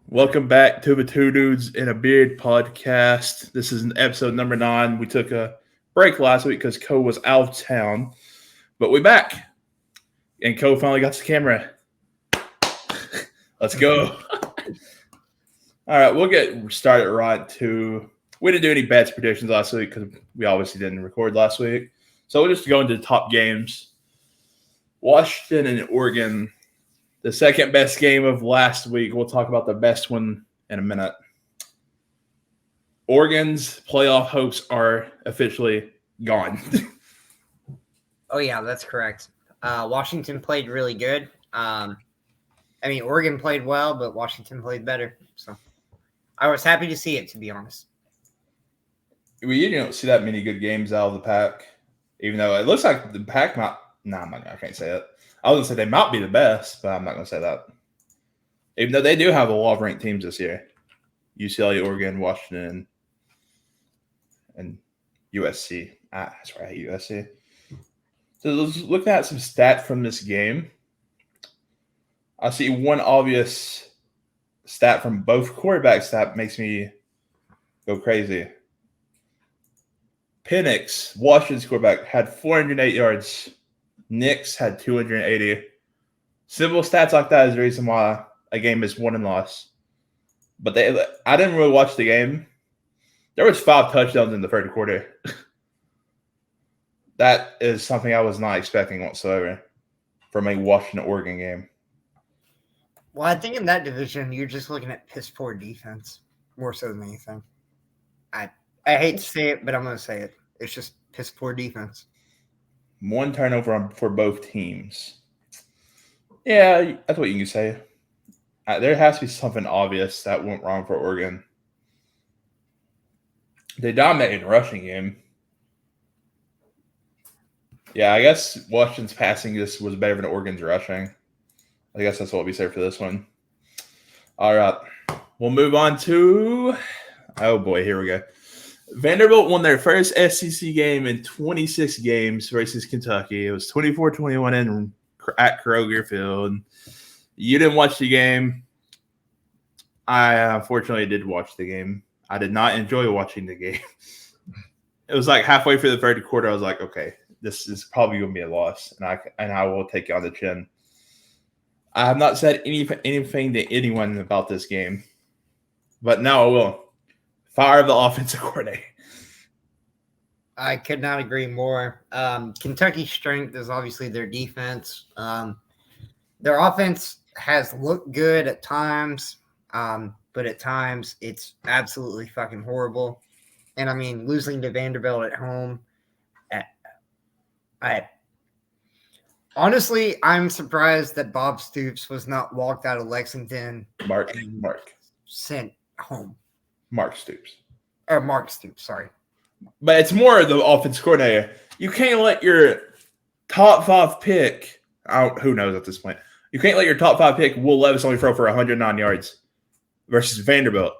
Welcome back to the Two Dudes in a Beard podcast. This is episode number 9. We took a break last week because Co was out of town, but we're back, and Co finally got the camera. Let's go. All right, we'll get started right to. We didn't do any bets predictions last week because we obviously didn't record last week, so we'll just go into the top games. Washington and Oregon. The second best game of last week. We'll talk about the best one in a minute. Oregon's playoff hopes are officially gone. Oh, yeah, that's correct. Washington played really good. Oregon played well, but Washington played better. So I was happy to see it, to be honest. You don't see that many good games out of the Pac, even though it looks like the Pac might. No, I can't say it. I was going to say they might be the best, but I'm not going to say that. Even though they do have a lot of ranked teams this year. UCLA, Oregon, Washington, and USC. That's right, USC. So let's look at some stats from this game. I see one obvious stat from both quarterbacks that makes me go crazy. Penix, Washington's quarterback, had 408 yards. Knicks had 280. Simple stats like that is the reason why a game is won and lost. But I didn't really watch the game. There was 5 touchdowns in the third quarter. That is something I was not expecting whatsoever from a Washington-Oregon game. Well, I think in that division, you're just looking at piss poor defense more so than anything. I hate to say it, but I'm going to say it. It's just piss poor defense. 1 turnover for both teams. Yeah, that's what you can say. There has to be something obvious that went wrong for Oregon. They dominated the rushing game. Yeah, I guess Washington's passing just was better than Oregon's rushing. I guess that's what we say for this one. All right. We'll move on to – oh, boy, here we go. Vanderbilt won their first SEC game in 26 games versus Kentucky. It was 24-21 at Kroger Field. You didn't watch the game. I unfortunately did watch the game. I did not enjoy watching the game. It was like halfway through the third quarter, I was like, okay, this is probably going to be a loss, and I will take it on the chin. I have not said anything to anyone about this game, but now I will. Fire the offensive coordinator. I could not agree more. Kentucky's strength is obviously their defense. Their offense has looked good at times, but at times it's absolutely fucking horrible. And, losing to Vanderbilt at home, honestly, I'm surprised that Bob Stoops was not walked out of Lexington and sent home. Mark Stoops. Or Mark Stoops, sorry. But it's more of the offense coordinator. You can't let your top 5 pick who knows at this point. You can't let your top 5 pick Will Levis only throw for 109 yards versus Vanderbilt.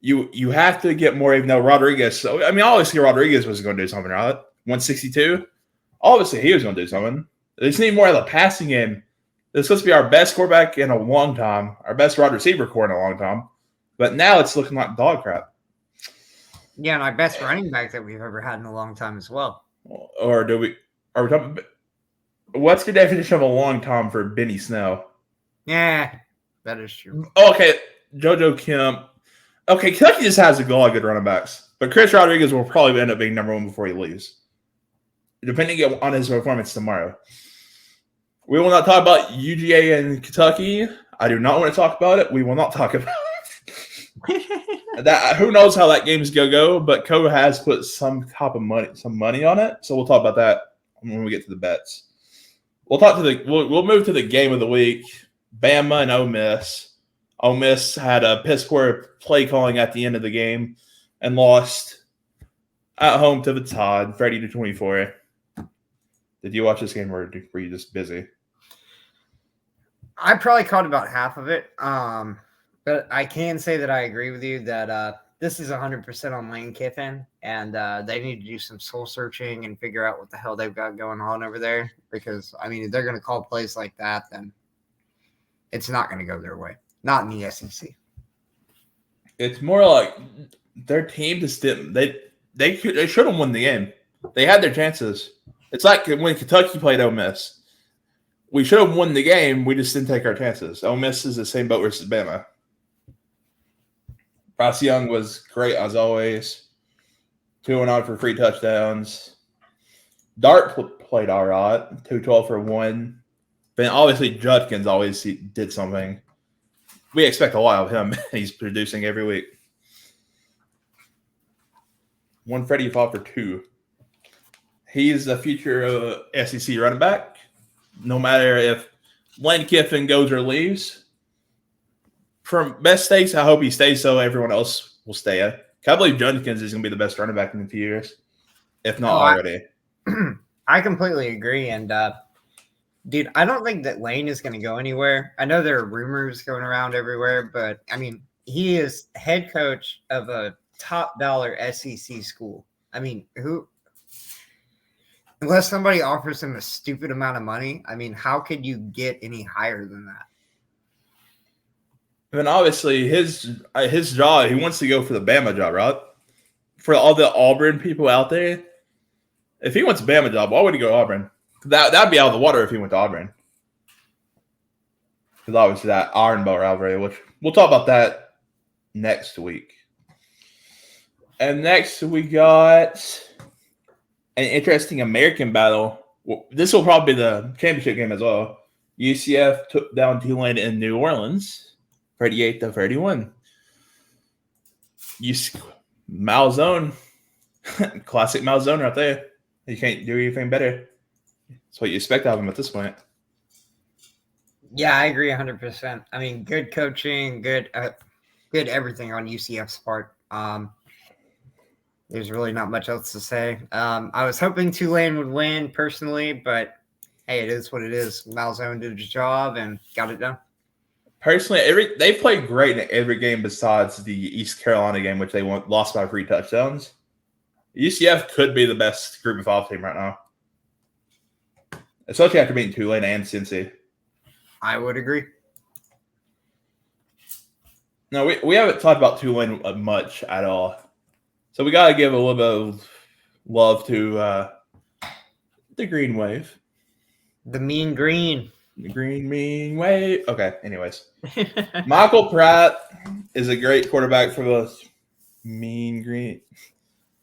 You have to get more, even though Rodriguez. So obviously Rodriguez was going to do something, right? 162. Obviously he was going to do something. They just need more of the passing game. This is supposed to be our best quarterback in a long time, our best wide receiver core in a long time. But now it's looking like dog crap. Yeah, and our best running back that we've ever had in a long time as well. Or are we talking? What's the definition of a long time for Benny Snell? Yeah, that is true. Okay, JoJo Kim. Okay, Kentucky just has a lot of good running backs, but Chris Rodriguez will probably end up being number 1 before he leaves, depending on his performance tomorrow. We will not talk about UGA and Kentucky. I do not want to talk about it. We will not talk about it. Who knows how that game's gonna go, but Co has put some money on it, so we'll talk about that when we get to the bets. We'll move to the game of the week. Bama and Ole Miss. Ole Miss had a piss poor play calling at the end of the game and lost at home to the Tide, 30-24. Did you watch this game, or were you just busy? I probably caught about half of it. But I can say that I agree with you that this is 100% on Lane Kiffin, and they need to do some soul searching and figure out what the hell they've got going on over there. Because, if they're going to call plays like that, then it's not going to go their way. Not in the SEC. It's more like their team just didn't. They should have won the game. They had their chances. It's like when Kentucky played Ole Miss. We should have won the game. We just didn't take our chances. Ole Miss is the same boat versus Bama. Bryce Young was great as always. 2-0 for 3 touchdowns. Dart played all right. 212 for 1. But obviously Judkins always did something. We expect a lot of him. He's producing every week. One Freddie Fall for 2. He's the future SEC running back. No matter if Lane Kiffin goes or leaves. From best states, I hope he stays so everyone else will stay. I believe Judkins is going to be the best running back in a few years, if not already. I completely agree. And, dude, I don't think that Lane is going to go anywhere. I know there are rumors going around everywhere, but, I mean, he is head coach of a top dollar SEC school. I mean, unless somebody offers him a stupid amount of money, I mean, how could you get any higher than that? And obviously his job, he wants to go for the Bama job, right? For all the Auburn people out there, if he wants a Bama job, why would he go to Auburn? That'd be out of the water if he went to Auburn. Because obviously that Iron Bowl rivalry, which we'll talk about that next week. And next we got an interesting American battle. This will probably be the championship game as well. UCF took down Tulane in New Orleans. 38-31. Malzone. Classic Malzone right there. You can't do anything better. That's what you expect out of him at this point. Yeah, I agree 100%. I mean, good coaching, good everything on UCF's part. There's really not much else to say. I was hoping Tulane would win personally, but hey, it is what it is. Malzone did his job and got it done. Personally, they played great in every game besides the East Carolina game, which they lost by 3 touchdowns. UCF could be the best group of 5 team right now, especially after beating Tulane and Cincy. I would agree. No, we haven't talked about Tulane much at all, so we got to give a little bit of love to the Green Wave, the Mean Green. The Green Mean Wave. Okay, anyways. Michael Pratt is a great quarterback for the Mean Green.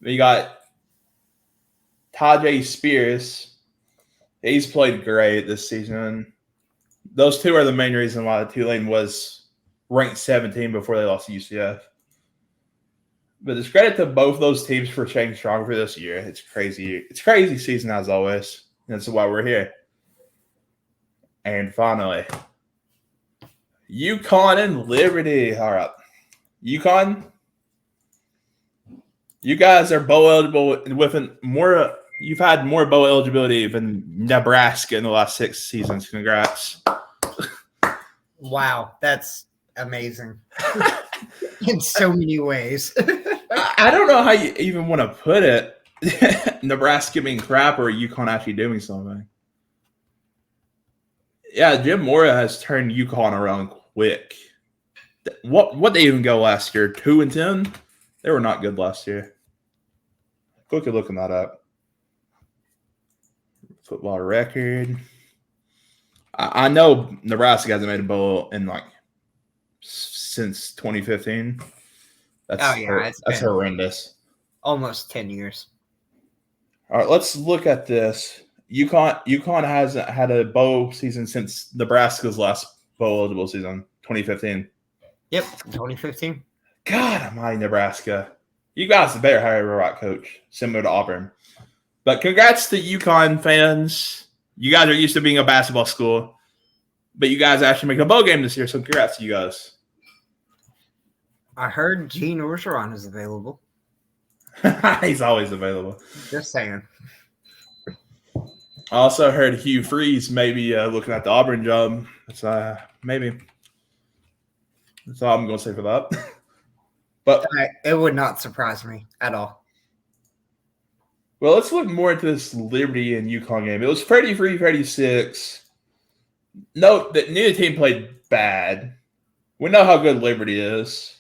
You got Tajay Spears. He's played great this season. Those two are the main reason why Tulane was ranked 17 before they lost to UCF. But it's credit to both those teams for staying strong for this year. It's crazy. It's a crazy season as always. That's why we're here. And finally, UConn and Liberty. All right. UConn, you guys are bowl eligible with more. You've had more bowl eligibility than Nebraska in the last 6 seasons. Congrats. Wow, that's amazing. In so many ways. I don't know how you even want to put it. Nebraska being crap or UConn actually doing something. Yeah, Jim Mora has turned UConn around quick. What they even go last year? 2-10? They were not good last year. Quickly looking that up. Football record. I know Nebraska hasn't made a bowl in since 2015. That's horrendous. Almost 10 years. All right, let's look at this. UConn hasn't had a bowl season since Nebraska's last bowl eligible season, 2015. Yep, 2015. God almighty, Nebraska. You guys better hire a right coach, similar to Auburn. But congrats to UConn fans. You guys are used to being a basketball school, but you guys actually make a bowl game this year, so congrats to you guys. I heard Gene Orgeron is available. He's always available. Just saying. I also heard Hugh Freeze maybe looking at the Auburn job. That's maybe. That's all I'm going to say for that. But it would not surprise me at all. Well, let's look more into this Liberty and UConn game. It was 33-36. Note that neither team played bad. We know how good Liberty is.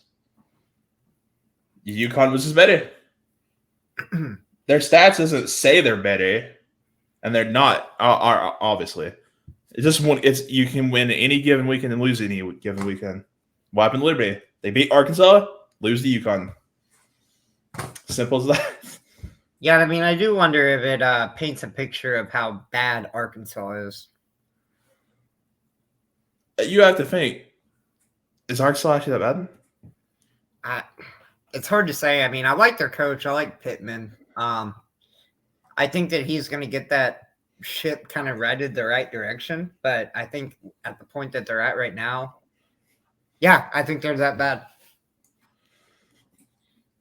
UConn was just better. Their stats doesn't say they're better, and they're not. Are obviously. It's just one. It's you can win any given weekend and lose any given weekend. What happened to Liberty? They beat Arkansas, lose to UConn. Simple as that. Yeah, I mean, I do wonder if it paints a picture of how bad Arkansas is. You have to think: is Arkansas actually that bad? It's hard to say. I mean, I like their coach. I like Pittman. I think that he's going to get that ship kind of righted the right direction. But I think at the point that they're at right now, yeah, I think they're that bad.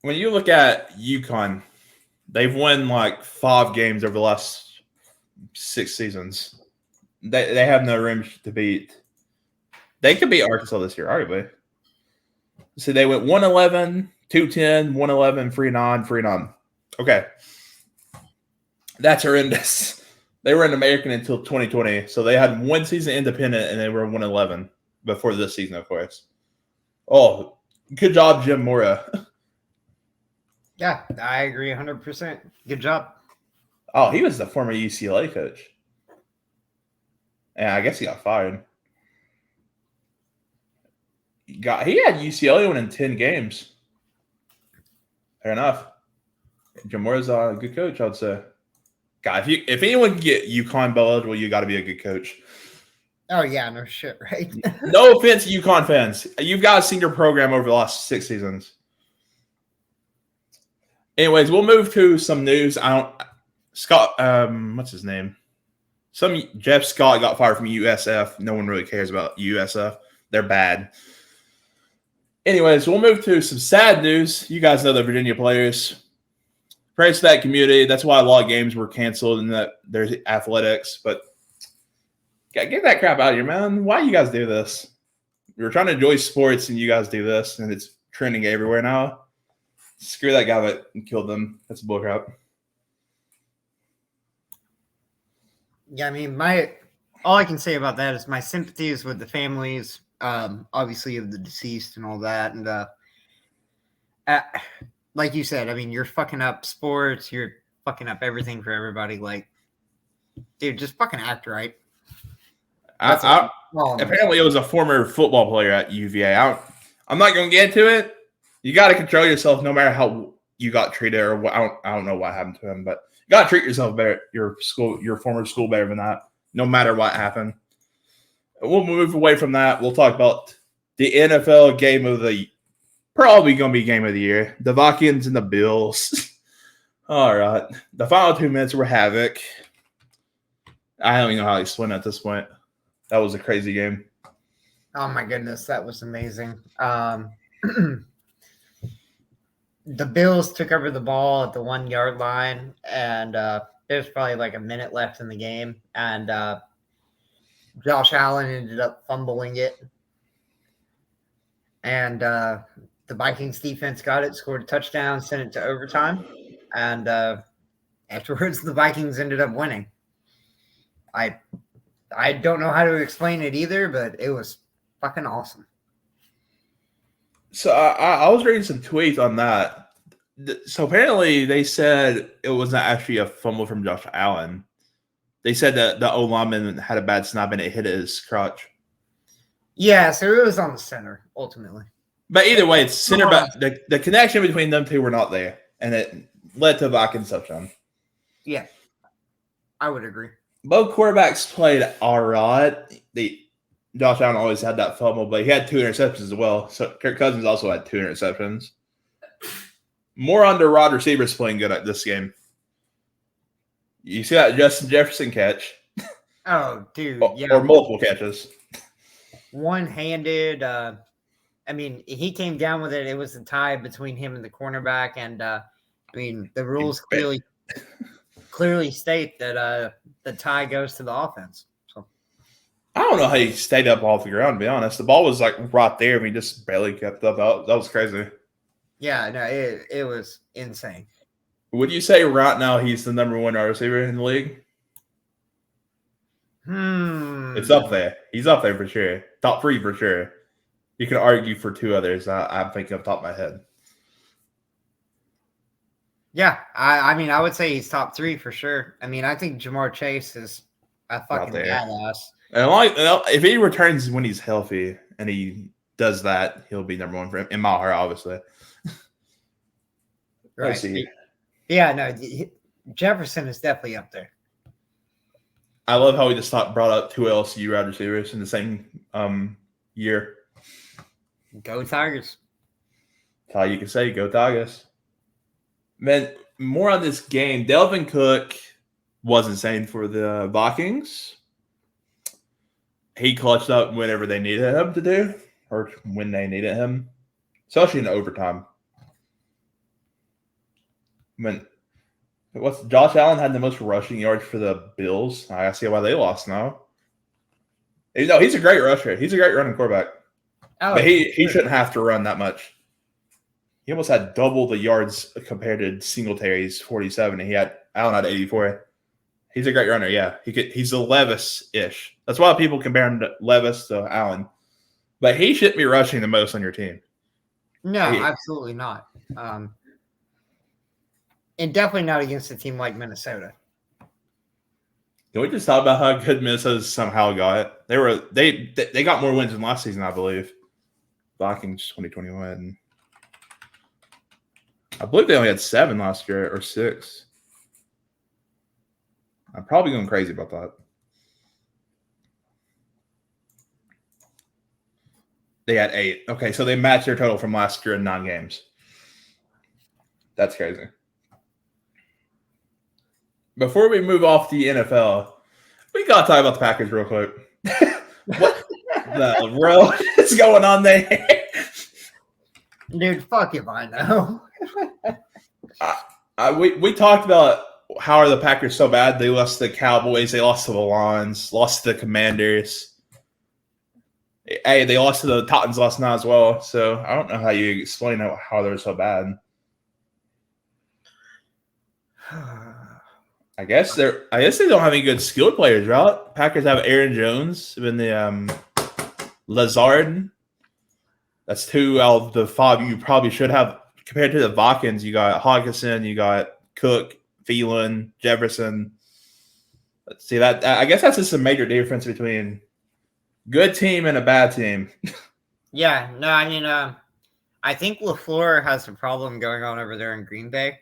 When you look at UConn, they've won like 5 games over the last 6 seasons. They have no room to beat. They could beat Arkansas this year, arguably. So they went 1-11, 2-10, 1-11, 3-9, 3-9. Okay. That's horrendous. They were an American until 2020. So they had one season independent and they were 1-11 before this season, of course. Oh, good job, Jim Mora. Yeah, I agree 100%. Good job. Oh, he was the former UCLA coach. Yeah, I guess he got fired. He had UCLA winning 10 games. Fair enough. Jim Mora's a good coach, I'd say. God, if anyone can get UConn eligible, you got to be a good coach. Oh, yeah, no shit, right? No offense to UConn fans. You've got a senior program over the last 6 seasons. Anyways, we'll move to some news. Scott, what's his name? Jeff Scott got fired from USF. No one really cares about USF. They're bad. Anyways, we'll move to some sad news. You guys know the Virginia players. Praise to that community. That's why a lot of games were canceled and that there's athletics. But get that crap out of here, man. Why you guys do this? We were trying to enjoy sports and you guys do this, and it's trending everywhere now. Screw that guy that killed them. That's bullcrap. Yeah, I mean, all I can say about that is my sympathies with the families, obviously of the deceased and all that. And like you said, I mean, you're fucking up sports. You're fucking up everything for everybody. Like, dude, just fucking act right. Apparently, it was a former football player at UVA. I'm not going to get into it. You got to control yourself no matter how you got treated or what. I don't know what happened to him, but you got to treat yourself better, your former school better than that, no matter what happened. We'll move away from that. We'll talk about the NFL game of the probably going to be game of the year. The Vikings and the Bills. All right. The final 2 minutes were havoc. I don't even know how to explain it at this point. That was a crazy game. Oh, my goodness. That was amazing. The Bills took over the ball at the 1 yard line, and there's probably like a minute left in the game. And Josh Allen ended up fumbling it. And the Vikings defense got it, scored a touchdown, sent it to overtime. And afterwards, the Vikings ended up winning. I don't know how to explain it either, but it was fucking awesome. So I was reading some tweets on that. So apparently they said it was not actually a fumble from Josh Allen. They said that the O-lineman had a bad snap and it hit his crotch. Yeah, so it was on the center, ultimately. But either way, it's center. But the connection between them two were not there, and it led to Vikings touchdown. Yeah, I would agree. Both quarterbacks played all right. Josh Allen always had that fumble, but he had 2 interceptions as well. So Kirk Cousins also had 2 interceptions. More under wide receivers playing good at this game. You see that Justin Jefferson catch? Oh, dude. Yeah. Or multiple catches. One-handed. I mean, he came down with it. It was a tie between him and the cornerback. And, I mean, the rules clearly state that the tie goes to the offense. So I don't know how he stayed up off the ground, to be honest. The ball was like right there, and he just barely kept up. That was crazy. Yeah, no, it was insane. Would you say right now he's the number 1 wide receiver in the league? It's up there. He's up there for sure. Top 3 for sure. You can argue for 2 others. I'm thinking off the top of my head. Yeah, I mean, I would say he's top 3 for sure. I mean, I think Jamar Chase is a out fucking there. badass. And if he returns when he's healthy and he does that, he'll be number 1 for him in my heart, obviously. Let's Right. see. Yeah, no, Jefferson is definitely up there. I love how we just brought up 2 LSU wide receivers in the same year. Go Tigers. That's all you can say. Go Tigers. Man, more on this game. Delvin Cook was insane for the Vikings. He clutched up whenever they needed him to do, or when they needed him, especially in overtime. Josh Allen had the most rushing yards for the Bills. I see why they lost now. No, he's a great rusher. He's a great running quarterback. Oh, But he shouldn't have to run that much. He almost had double the yards compared to Singletary's 47, and Allen had 84. He's a great runner, yeah. He's a Levis-ish. That's why people compare him to Levis to Allen. But he shouldn't be rushing the most on your team. No, absolutely not. And definitely not against a team like Minnesota. Can we just talk about how good Minnesota somehow got? They got more wins than last season, I believe. Vikings 2021. I believe they only had 7 last year or 6. I'm probably going crazy about that. They had 8. Okay, so they matched their total from last year in 9 games. That's crazy. Before we move off the NFL, we got to talk about the Packers real quick. What the world is going on there? Dude, fuck if I know. We talked about how are the Packers so bad. They lost to the Cowboys. They lost to the Lions. Lost to the Commanders. Hey, they lost to the Titans last night as well. So I don't know how you explain how they're so bad. I guess they don't have any good skilled players, right? Packers have Aaron Jones and the Lazard. That's 2 out of the 5 you probably should have. Compared to the Vikings, you got Hawkinson, you got Cook, Thielen, Jefferson. Let's see that. I guess that's just a major difference between good team and a bad team. Yeah, no, I mean, I think LaFleur has a problem going on over there in Green Bay.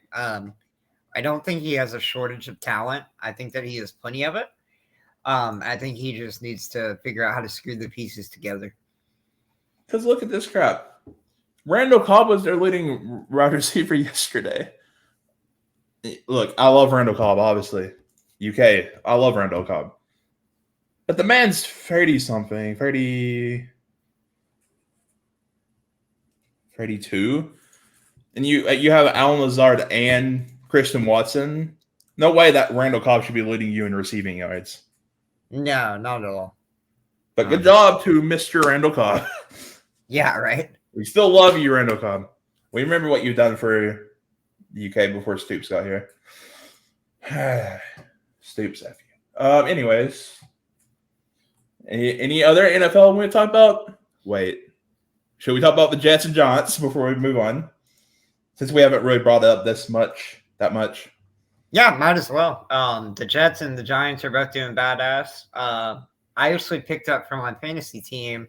I don't think he has a shortage of talent. I think that he has plenty of it. I think he just needs to figure out how to screw the pieces together. Because look at this crap. Randall Cobb was their leading wide receiver yesterday. Look, I love Randall Cobb, obviously. UK, I love Randall Cobb. But the man's 30-something, 32. And you have Alan Lazard and Christian Watson. No way that Randall Cobb should be leading you in receiving yards. No, not at all. But good job to Mr. Randall Cobb. Yeah, right. We still love you, Randall Cobb. We remember what you've done for the UK before Stoops got here. Stoops, F you. Anyways, any other NFL we want to talk about? Wait. Should we talk about the Jets and Giants before we move on? Since we haven't really brought it up that much. Yeah, might as well. The Jets and the Giants are both doing badass. I actually picked up from my fantasy team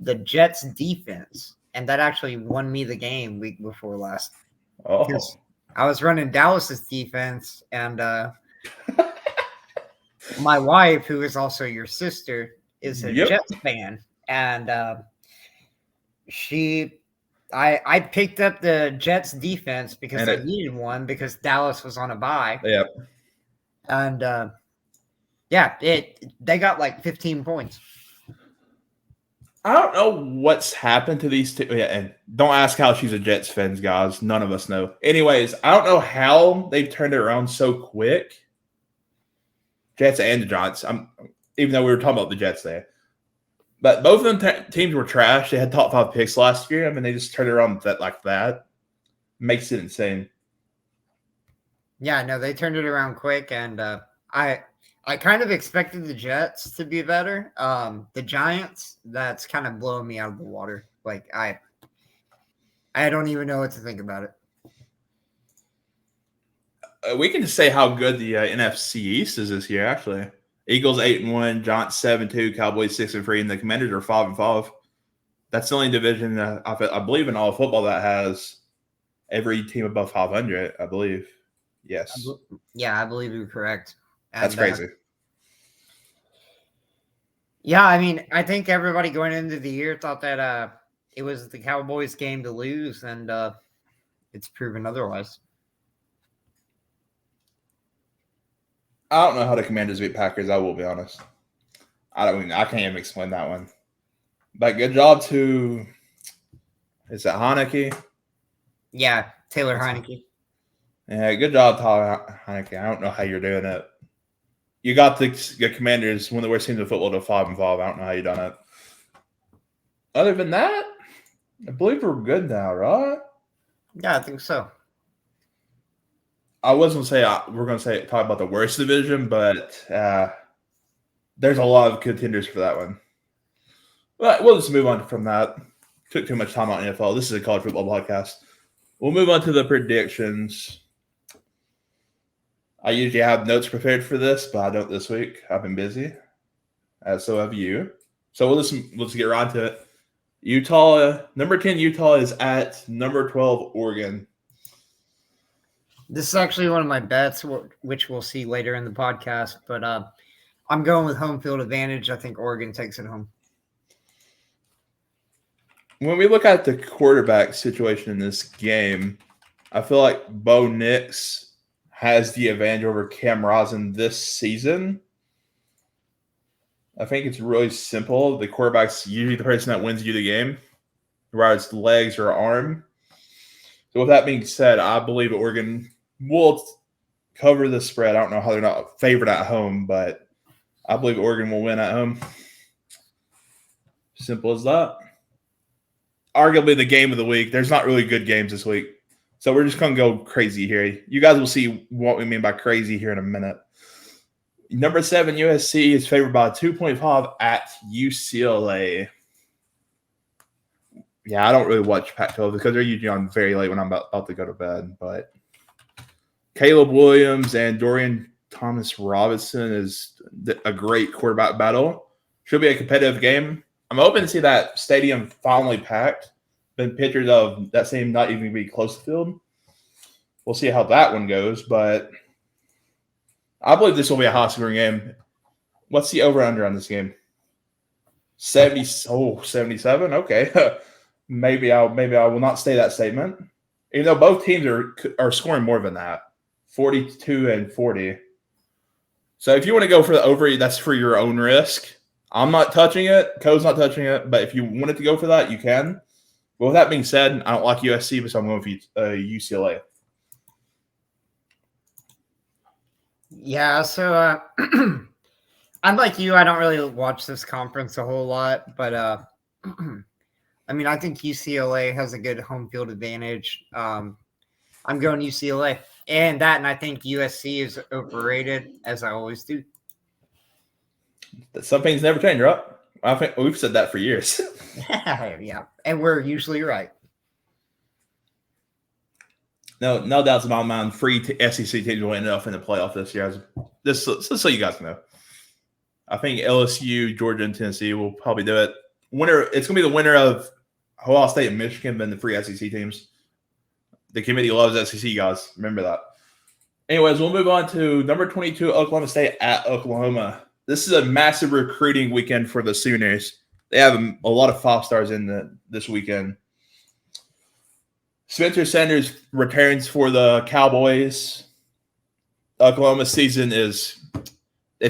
the Jets defense, and that actually won me the game week before last. Oh, I was running Dallas's defense, and my wife, who is also your sister, is a Jets fan, and I picked up the Jets defense because they needed one because Dallas was on a bye. Yep. And they got like 15 points. I don't know what's happened to these two. Yeah, and don't ask how she's a Jets fan, guys. None of us know. Anyways, I don't know how they turned it around so quick. Jets and the Giants. Even though we were talking about the Jets there. But both of them teams were trash. They had top 5 picks last year. I mean, they just turned it around like that. Makes it insane. Yeah, no, they turned it around quick, and I kind of expected the Jets to be better. The Giants, that's kind of blowing me out of the water. Like I don't even know what to think about it. We can just say how good the NFC East is this year. Actually, Eagles 8-1, Giants 7-2, Cowboys 6-3, and the Commanders are 5-5. That's the only division I believe in all of football that has every team above 500. I believe. Yes. Yeah, I believe you're correct. And, that's crazy. Yeah, I mean, I think everybody going into the year thought that it was the Cowboys' game to lose, and it's proven otherwise. I don't know how the Commanders beat Packers. I will be honest. I can't even explain that one. But good job to. Is it Heineke? Yeah, Taylor Heineke. Yeah, good job, Tyler Heineke. I don't know how you're doing it. You got the Commanders, one of the worst teams in football, to 5-5. I don't know how you done it. Other than that, I believe we're good now, right? Yeah, I think so. I was going to say we're going to talk about the worst division, but there's a lot of contenders for that one. But we'll just move on from that. Took too much time on NFL. This is a college football podcast. We'll move on to the predictions. I usually have notes prepared for this, but I don't this week. I've been busy, as so have you. So let's get right to it. Utah, number 10 Utah is at number 12 Oregon. This is actually one of my bets, which we'll see later in the podcast. But I'm going with home field advantage. I think Oregon takes it home. When we look at the quarterback situation in this game, I feel like Bo Nix has the advantage over Cam Rosen this season. I think it's really simple. The quarterback's usually the person that wins you the game, whether it's legs or arm. So with that being said, I believe Oregon will cover the spread. I don't know how they're not favored at home, but I believe Oregon will win at home. Simple as that. Arguably the game of the week. There's not really good games this week. So we're just going to go crazy here. You guys will see what we mean by crazy here in a minute. Number 7, USC is favored by 2.5 at UCLA. Yeah, I don't really watch Pac-12 because they're usually on very late when I'm about to go to bed. But Caleb Williams and Dorian Thomas-Robinson is a great quarterback battle. Should be a competitive game. I'm hoping to see that stadium finally packed. Been pictures of that stadium not even be close to the field. We'll see how that one goes, but I believe this will be a high-scoring game. What's the over-under on this game? 77? Okay. maybe I will not say that statement. Even though both teams are scoring more than that. 42 and 40. So if you want to go for the over, that's for your own risk. I'm not touching it. Co's not touching it. But if you wanted to go for that, you can. But with that being said, I don't like USC, so I'm going for UCLA. Yeah, so I'm like you. I don't really watch this conference a whole lot, but I mean, I think UCLA has a good home field advantage. I'm going UCLA, and I think USC is overrated, as I always do. Some things never change, right? I think we've said that for years. Yeah, and we're usually right. No doubts about my mind. SEC teams will end up in the playoff this year. Just so you guys know. I think LSU, Georgia, and Tennessee will probably do it. It's going to be the winner of Ohio State and Michigan than the 3 SEC teams. The committee loves SEC guys. Remember that. Anyways, we'll move on to number 22, Oklahoma State at Oklahoma. This is a massive recruiting weekend for the Sooners. They have a lot of 5-stars in this weekend. Spencer Sanders returns for the Cowboys. Oklahoma's season it's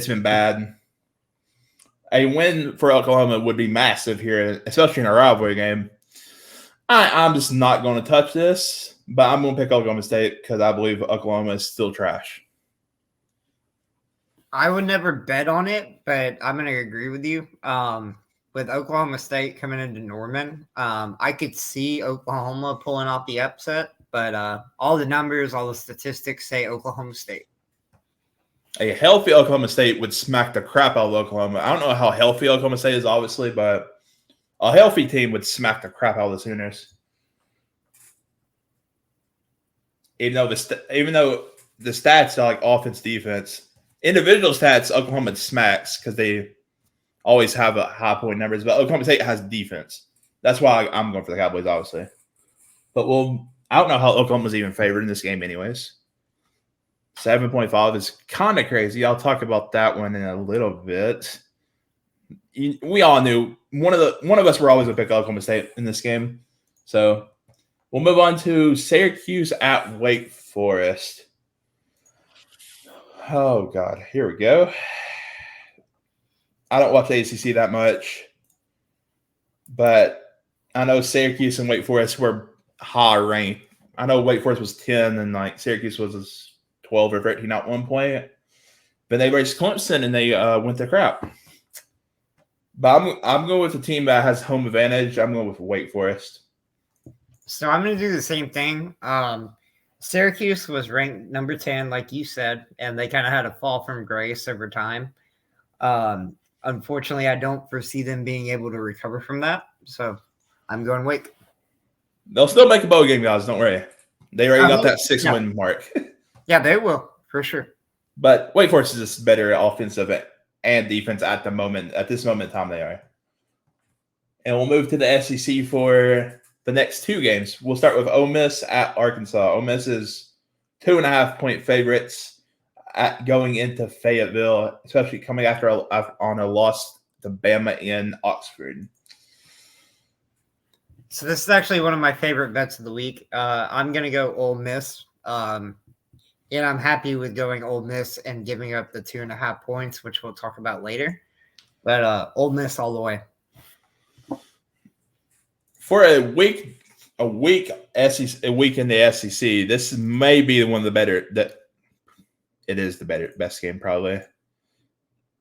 been bad. A win for Oklahoma would be massive here, especially in a rivalry game. I'm just not going to touch this, but I'm going to pick Oklahoma State because I believe Oklahoma is still trash. I would never bet on it, but I'm going to agree with you. With Oklahoma State coming into Norman, I could see Oklahoma pulling off the upset, but all the numbers, all the statistics say Oklahoma State. A healthy Oklahoma State would smack the crap out of Oklahoma. I don't know how healthy Oklahoma State is, obviously, but a healthy team would smack the crap out of the Sooners. Even though the stats are like offense, defense. Individual stats, Oklahoma smacks because they always have a high point numbers, but Oklahoma State has defense. That's why I'm going for the Cowboys, obviously. But I don't know how Oklahoma's even favored in this game, anyways. 7.5 is kind of crazy. I'll talk about that one in a little bit. We all knew one of us were always going to pick Oklahoma State in this game. So we'll move on to Syracuse at Wake Forest. Oh, God. Here we go. I don't watch the ACC that much, but I know Syracuse and Wake Forest were high ranked. I know Wake Forest was 10 and like Syracuse was 12 or 13 at one point. But they raced Clemson and they went to crap. But I'm going with the team that has home advantage. I'm going with Wake Forest. So I'm going to do the same thing. Syracuse was ranked number 10, like you said, and they kind of had a fall from grace over time. Unfortunately, I don't foresee them being able to recover from that. So I'm going Wake. They'll still make a bowl game, guys. Don't worry. They already got that 6-win mark. Yeah, they will, for sure. But Wake Forest is just better offensive and defense at this moment in time they are. And we'll move to the SEC for the next two games. We'll start with Ole Miss at Arkansas. Ole Miss is 2.5-point favorites going into Fayetteville, especially coming on a loss to Bama in Oxford. So this is actually one of my favorite bets of the week. I'm going to go Ole Miss. And I'm happy with going Ole Miss and giving up the 2.5 points, which we'll talk about later. But Ole Miss all the way. For a week in the SEC, this may be one of the better. It is the best game probably.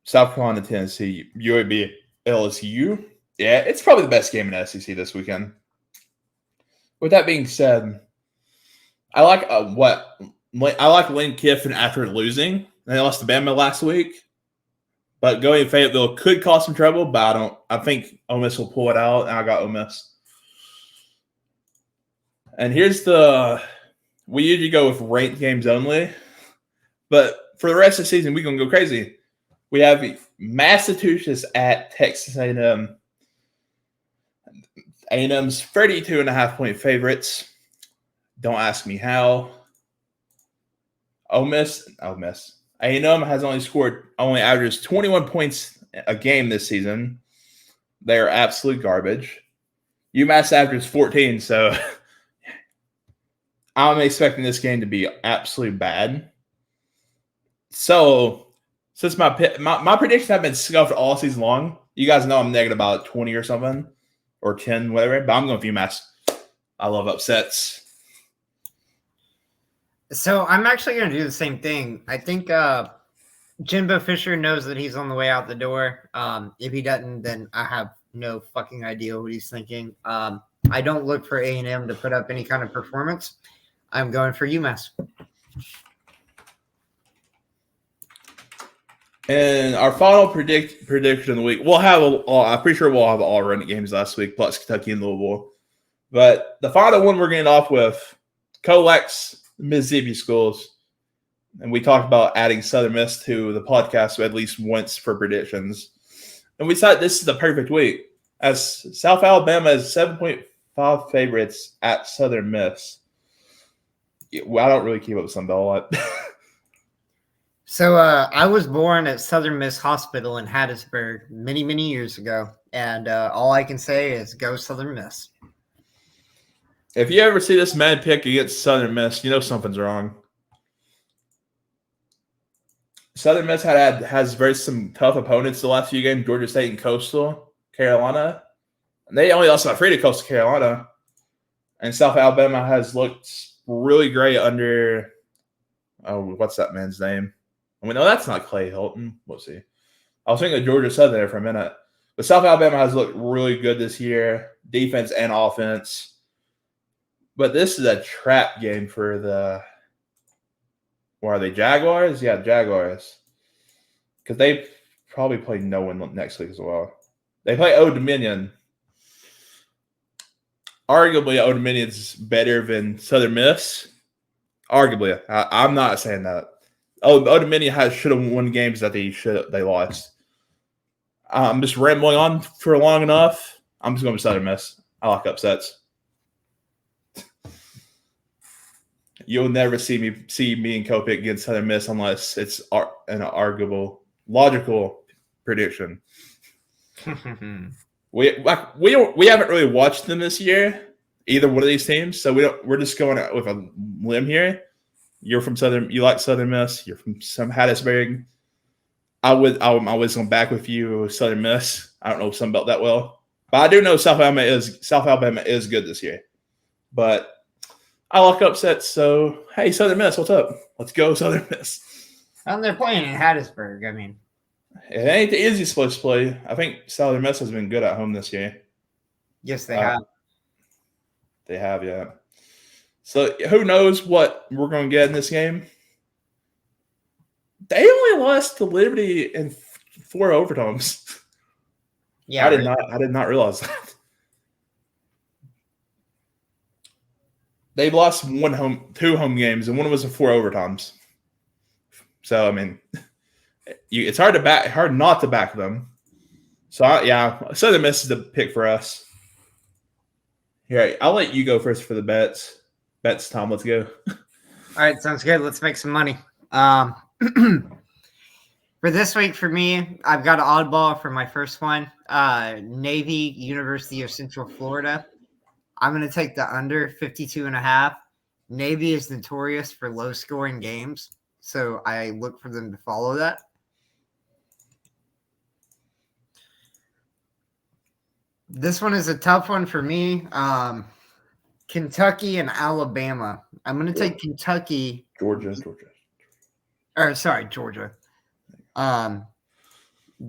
South Carolina, Tennessee, UAB, LSU. Yeah, it's probably the best game in the SEC this weekend. With that being said, I like Lane Kiffin after losing. They lost to Bama last week. But going to Fayetteville could cause some trouble, but I think Ole Miss will pull it out, and I got Ole Miss. And we usually go with ranked games only. But for the rest of the season, we're going to go crazy. We have Massachusetts at Texas A&M. A&M's 32.5-point favorites. Don't ask me how. Ole Miss. A&M has only averaged 21 points a game this season. They are absolute garbage. UMass averages 14, so I'm expecting this game to be absolutely bad. So, since my predictions have been scuffed all season long, you guys know I'm negative about 20 or something, or 10, whatever, but I'm going with UMass. I love upsets. So I'm actually going to do the same thing. I think Jimbo Fisher knows that he's on the way out the door. If he doesn't, then I have no fucking idea what he's thinking. I don't look for A&M to put up any kind of performance. I'm going for UMass. And our final prediction of the week, I'm pretty sure we'll have all running games last week, plus Kentucky and Louisville. But the final one we're getting off with, Colex Mississippi schools. And we talked about adding Southern Miss to the podcast at least once for predictions. And we thought this is the perfect week, as South Alabama is 7.5 favorites at Southern Miss. Well, I don't really keep up with Sun Belt a lot. So I was born at Southern Miss Hospital in Hattiesburg many, many years ago. And all I can say is go Southern Miss. If you ever see this man pick against Southern Miss, you know something's wrong. Southern Miss has very some tough opponents the last few games, Georgia State and Coastal Carolina. And they only lost by 3 to Coastal Carolina. And South Alabama has looked really great under what's that man's name? I mean, no, that's not Clay Hilton. We'll see. I was thinking of Georgia Southern there for a minute. But South Alabama has looked really good this year, defense and offense. But this is a trap game for are they Jaguars? Yeah, Jaguars. Because they probably play no one next week as well. They play Old Dominion. Arguably, Old Dominion's better than Southern Miss. Arguably, I'm not saying that. Oh, Old Dominion should have won games that they lost. I'm just rambling on for long enough. I'm just going to Southern Miss. I like upsets. You'll never see me and Copic against Southern Miss unless it's an arguable, logical prediction. we haven't really watched them this year, either one of these teams, so we're just going out with a limb here. You're from Southern, you like Southern Miss. You're from some Hattiesburg. I'm always going back with you, Southern Miss. I don't know Sun Belt that well, but I do know South Alabama is good this year. But I like upsets, so hey, Southern Miss, what's up? Let's go, Southern Miss. Well, they're playing in Hattiesburg. I mean, it ain't the easiest place to play. I think Southern Miss has been good at home this year. Yes, they have. They have, yeah. So who knows what we're going to get in this game? They only lost to Liberty in 4 overtimes. Yeah, I did not realize that. They've lost 2 home games, and one was in 4 overtimes. So I mean, it's hard not to back them. So Southern Miss is the pick for us. Here, I'll let you go first for the bets. Bets, Tom. Let's go. All right, sounds good. Let's make some money. For this week, for me, I've got an oddball for my first one. Navy, University of Central Florida. I'm going to take the under 52.5. Navy is notorious for low-scoring games, so I look for them to follow that. This one is a tough one for me. Kentucky and Alabama. I'm going to take Kentucky. Georgia. Georgia.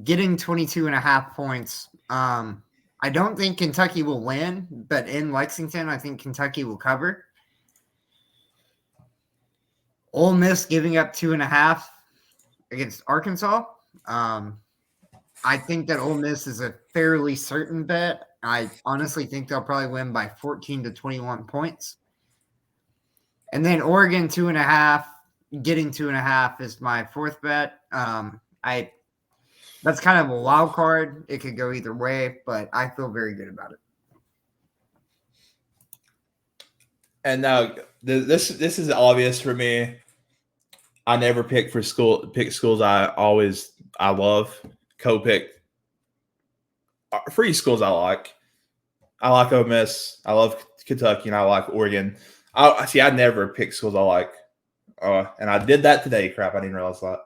Getting 22.5 points. I don't think Kentucky will win, but in Lexington, I think Kentucky will cover. Ole Miss giving up 2.5 against Arkansas. I think that Ole Miss is a fairly certain bet. I honestly think they'll probably win by 14 to 21 points. And then Oregon 2.5, getting 2.5 is my fourth bet. That's kind of a wild card. It could go either way, but I feel very good about it. And now this is obvious for me. I never pick schools I love. Co-pick free schools I like. I like Ole Miss. I love Kentucky, and I like Oregon. I never pick schools I like. And I did that today. Crap, I didn't realize that.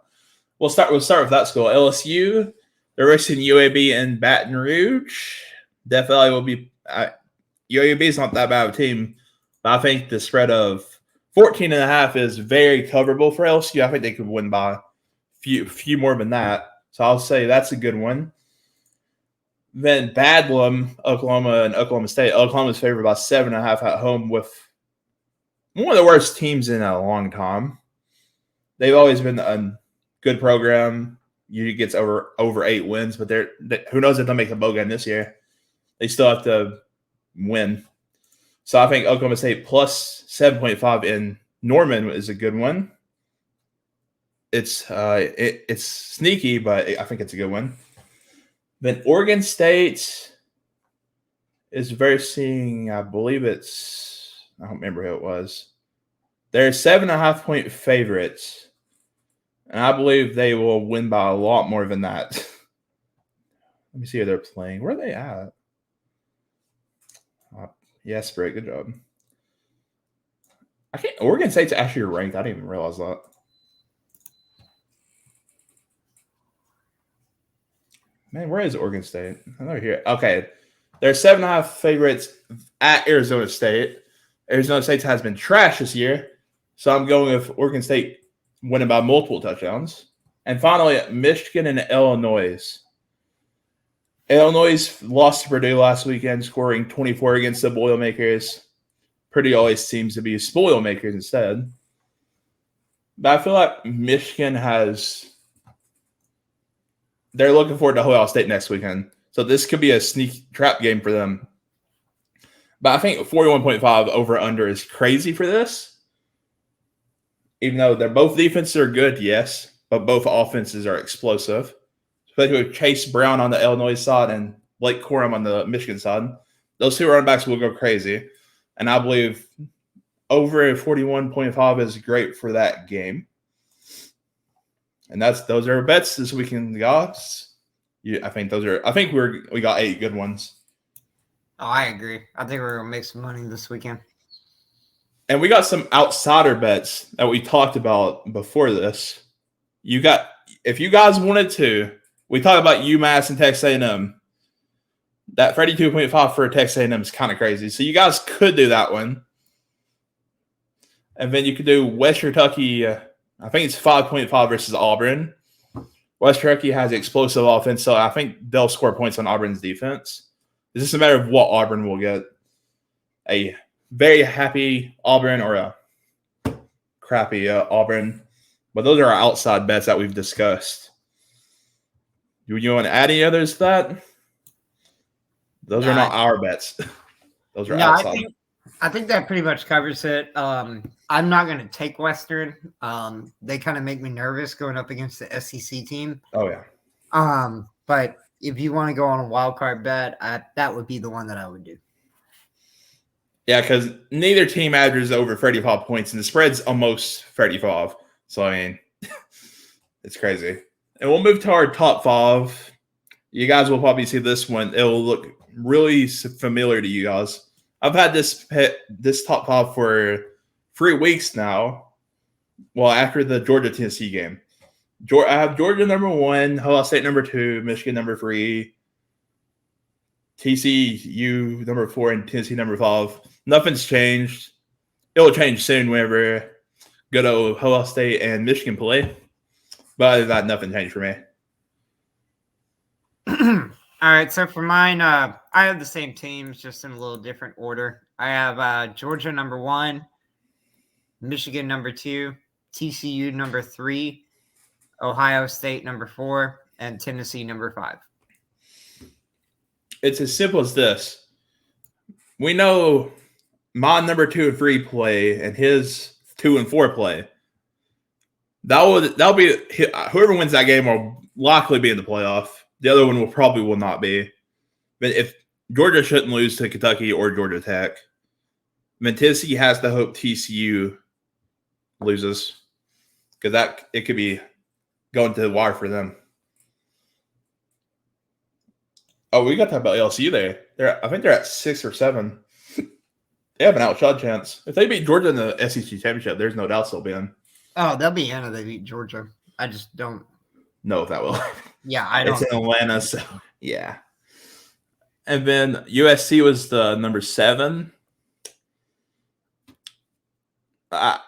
We'll start with that school. LSU. They're racing UAB in Baton Rouge. Definitely will be. UAB is not that bad of a team, but I think the spread of 14.5 is very coverable for LSU. I think they could win by few more than that. So I'll say that's a good one. Then Bedlam, Oklahoma, and Oklahoma State. Oklahoma's favored by 7.5 at home with one of the worst teams in a long time. They've always been a good program. Usually gets over 8 wins, but who knows if they'll make a bowl game this year. They still have to win. So I think Oklahoma State plus 7.5 in Norman is a good one. It's sneaky, but I think it's a good one. Then Oregon State is versing, I believe I don't remember who it was. They're 7.5 point favorites, and I believe they will win by a lot more than that. Let me see who they're playing. Where are they at? Yes, Britt, good job. Oregon State's actually ranked. I didn't even realize that. Man, where is Oregon State? I'm over here. Okay. They're 7.5 favorites at Arizona State. Arizona State has been trash this year. So I'm going with Oregon State winning by multiple touchdowns. And finally, Michigan and Illinois. Illinois lost to Purdue last weekend, scoring 24 against the Boilermakers. Purdue always seems to be Spoilmakers instead. But I feel like Michigan they're looking forward to Ohio State next weekend. So this could be a sneak trap game for them. But I think 41.5 over under is crazy for this. even though they're both defenses are good, yes, but both offenses are explosive. Especially with Chase Brown on the Illinois side and Blake Corum on the Michigan side. Those two running backs will go crazy. And I believe over 41.5 is great for that game. And those are our bets this weekend, guys. I think we got 8 good ones. Oh, I agree. I think we're gonna make some money this weekend. And we got some outsider bets that we talked about before this. If you guys wanted to, we talked about UMass and Texas A&M. That 32.5 for Texas A&M is kind of crazy. So you guys could do that one. And then you could do West Kentucky. I think it's 5.5 versus Auburn. West Kentucky has explosive offense, so I think they'll score points on Auburn's defense. It's just a matter of what Auburn will get. A very happy Auburn or a crappy Auburn. But those are our outside bets that we've discussed. Do you want to add any others to that? Those are not our bets. Those are outside. I think that pretty much covers it. I'm not going to take Western. They kind of make me nervous going up against the SEC team. Oh, yeah. But if you want to go on a wild card bet, that would be the one that I would do. Yeah, because neither team averages over 35 points, and the spread's almost 35. So, I mean, it's crazy. And we'll move to our top 5. You guys will probably see this one. It will look really familiar to you guys. I've had this top 5 for 3 weeks now. Well, after the Georgia-Tennessee game. I have Georgia number 1, Ohio State number 2, Michigan number 3, TCU number 4, and Tennessee number 5. Nothing's changed. It'll change soon whenever good old Ohio State and Michigan play. But other than that, nothing changed for me. All right, so for mine, I have the same teams, just in a little different order. I have Georgia number 1, Michigan number 2, TCU number 3, Ohio State number 4, and Tennessee number 5. It's as simple as this. We know my number 2 and 3 play, and his 2 and 4 play. That'll be whoever wins that game will likely be in the playoff. The other one will not be. But if Georgia shouldn't lose to Kentucky or Georgia Tech, then Tennessee has to hope TCU loses, because it could be going to the wire for them. Oh, we got to talk about LSU there. I think they're at 6 or 7. They have an outshot chance. If they beat Georgia in the SEC championship, there's no doubt they'll be in. Oh, they'll be in if they beat Georgia. I just don't know if that will. Yeah, I don't. It's in Atlanta, so yeah. And then USC was the number 7.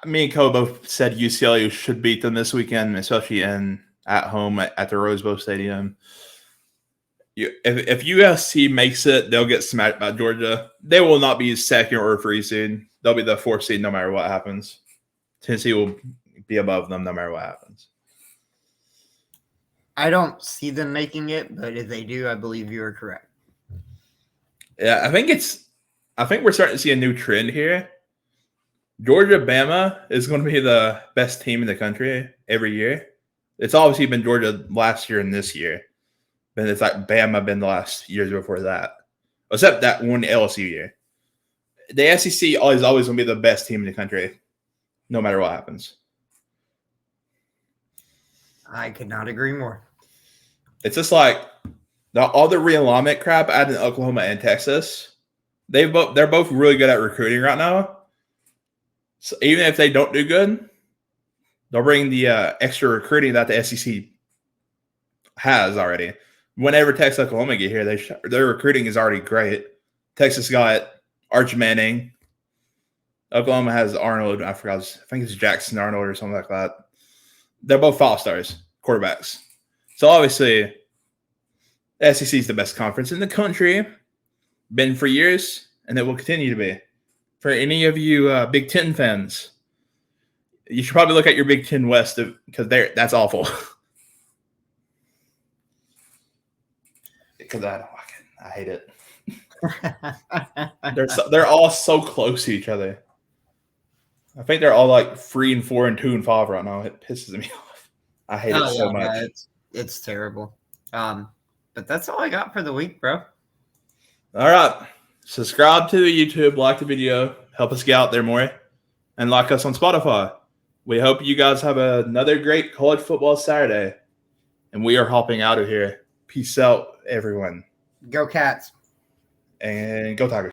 Me and Ko both said UCLA should beat them this weekend, especially at home at the Rose Bowl Stadium. If USC makes it, they'll get smacked by Georgia. They will not be 2nd or 3 seed. They'll be the 4th seed no matter what happens. Tennessee will be above them no matter what happens. I don't see them making it, but if they do, I believe you are correct. Yeah, I think we're starting to see a new trend here. Georgia-Bama is going to be the best team in the country every year. It's obviously been Georgia last year and this year. But it's like Bama been the last years before that. Except that one LSU year. The SEC is always going to be the best team in the country, no matter what happens. I could not agree more. It's just like all the realignment crap out in Oklahoma and Texas. They're both really good at recruiting right now. So even if they don't do good, they'll bring the extra recruiting that the SEC has already. Whenever Texas and Oklahoma get here, their recruiting is already great. Texas got Arch Manning. Oklahoma has Arnold. I think it's Jackson Arnold or something like that. They're both 5-stars quarterbacks. So obviously, the SEC is the best conference in the country. Been for years, and it will continue to be. For any of you Big Ten fans, you should probably look at your Big Ten West because that's awful. Because I don't like it. I hate it. They're all so close to each other. I think they're all like 3-4 and 2-5 right now. It pisses me off. I hate it so much. Yeah, it's terrible. But that's all I got for the week, bro. All right. Subscribe to the YouTube, like the video, help us get out there more, and like us on Spotify. We hope you guys have another great college football Saturday. And we are hopping out of here. Peace out, everyone. Go Cats. And go Tigers.